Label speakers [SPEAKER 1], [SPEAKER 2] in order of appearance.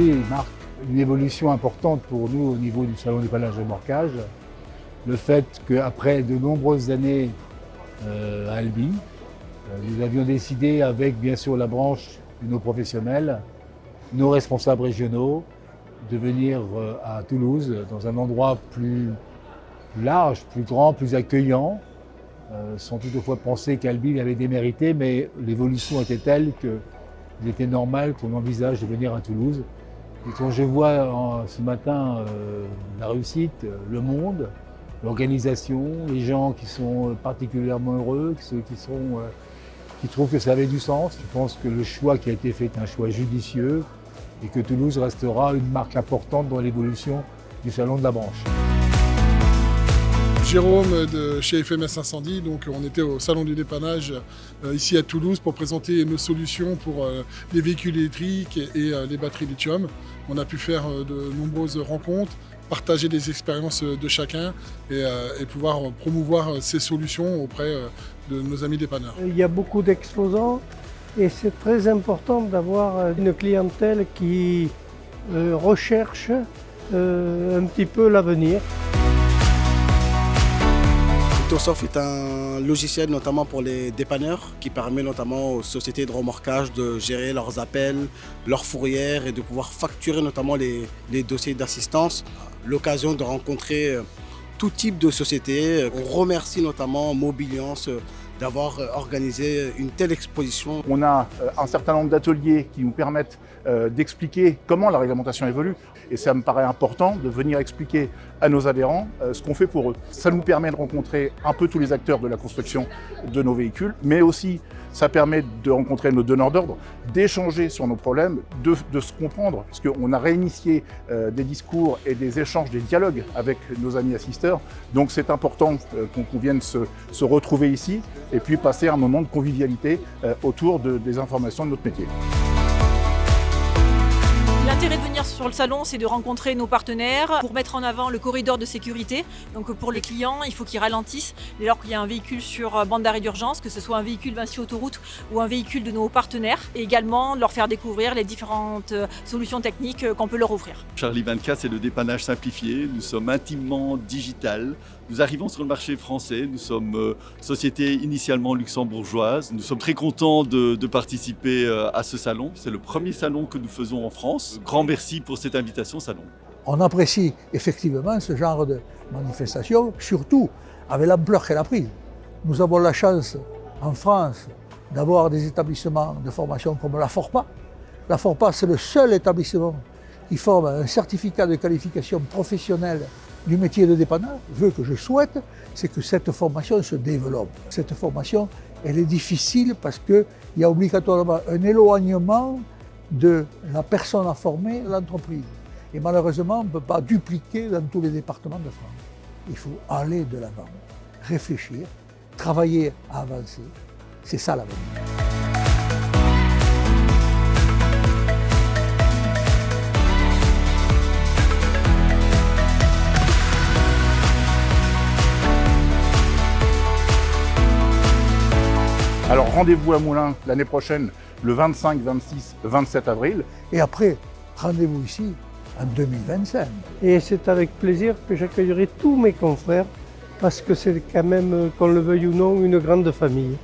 [SPEAKER 1] aujourd'hui marque une évolution importante pour nous au niveau du salon du dépannage remorquage. Le fait qu'après de nombreuses années à Albi, nous avions décidé avec bien sûr la branche de nos professionnels, nos responsables régionaux, de venir à Toulouse dans un endroit plus large, plus grand, plus accueillant, sans toutefois penser qu'Albi avait démérité, mais l'évolution était telle qu'il était normal qu'on envisage de venir à Toulouse. Et quand je vois ce matin la réussite, le monde, l'organisation, les gens qui sont particulièrement heureux, ceux qui trouvent que ça avait du sens, je pense que le choix qui a été fait est un choix judicieux et que Toulouse restera une marque importante dans l'évolution du salon de la branche.
[SPEAKER 2] Jérôme de chez FMS Incendie, donc on était au salon du dépannage ici à Toulouse pour présenter nos solutions pour les véhicules électriques et les batteries lithium. On a pu faire de nombreuses rencontres, partager des expériences de chacun et pouvoir promouvoir ces solutions auprès de nos amis dépanneurs.
[SPEAKER 3] Il y a beaucoup d'exposants et c'est très important d'avoir une clientèle qui recherche un petit peu l'avenir.
[SPEAKER 4] Autosoft est un logiciel notamment pour les dépanneurs qui permet notamment aux sociétés de remorquage de gérer leurs appels, leurs fourrières et de pouvoir facturer notamment les dossiers d'assistance. L'occasion de rencontrer tout type de sociétés. On remercie notamment Mobiliance d'avoir organisé une telle exposition.
[SPEAKER 5] On a un certain nombre d'ateliers qui nous permettent d'expliquer comment la réglementation évolue. Et ça me paraît important de venir expliquer à nos adhérents ce qu'on fait pour eux. Ça nous permet de rencontrer un peu tous les acteurs de la construction de nos véhicules, mais aussi ça permet de rencontrer nos donneurs d'ordre, d'échanger sur nos problèmes, de se comprendre, parce qu'on a réinitié des discours et des échanges, des dialogues avec nos amis assisteurs. Donc c'est important qu'on vienne se retrouver ici et puis passer un moment de convivialité autour des informations de notre métier.
[SPEAKER 6] L'intérêt de venir sur le salon, c'est de rencontrer nos partenaires pour mettre en avant le corridor de sécurité. Donc pour les clients, il faut qu'ils ralentissent dès lors qu'il y a un véhicule sur bande d'arrêt d'urgence, que ce soit un véhicule Vinci Autoroute ou un véhicule de nos partenaires. Et également leur faire découvrir les différentes solutions techniques qu'on peut leur offrir.
[SPEAKER 7] Charlie 24, c'est le dépannage simplifié. Nous sommes intimement digital. Nous arrivons sur le marché français. Nous sommes société initialement luxembourgeoise. Nous sommes très contents de participer à ce salon. C'est le premier salon que nous faisons en France. Grand merci pour cette invitation au salon.
[SPEAKER 8] On apprécie effectivement ce genre de manifestation, surtout avec l'ampleur qu'elle a prise. Nous avons la chance en France d'avoir des établissements de formation comme la FORPA. La FORPA, c'est le seul établissement qui forme un certificat de qualification professionnelle du métier de dépanneur. Ce que je souhaite, c'est que cette formation se développe. Cette formation, elle est difficile parce qu'il y a obligatoirement un éloignement de la personne à former à l'entreprise. Et malheureusement, on ne peut pas dupliquer dans tous les départements de France. Il faut aller de l'avant, réfléchir, travailler à avancer. C'est ça l'avenir.
[SPEAKER 5] Alors rendez-vous à Moulins l'année prochaine, le 25, 26, 27 avril.
[SPEAKER 8] Et après, rendez-vous ici en 2025.
[SPEAKER 3] Et c'est avec plaisir que j'accueillerai tous mes confrères parce que c'est quand même, qu'on le veuille ou non, une grande famille.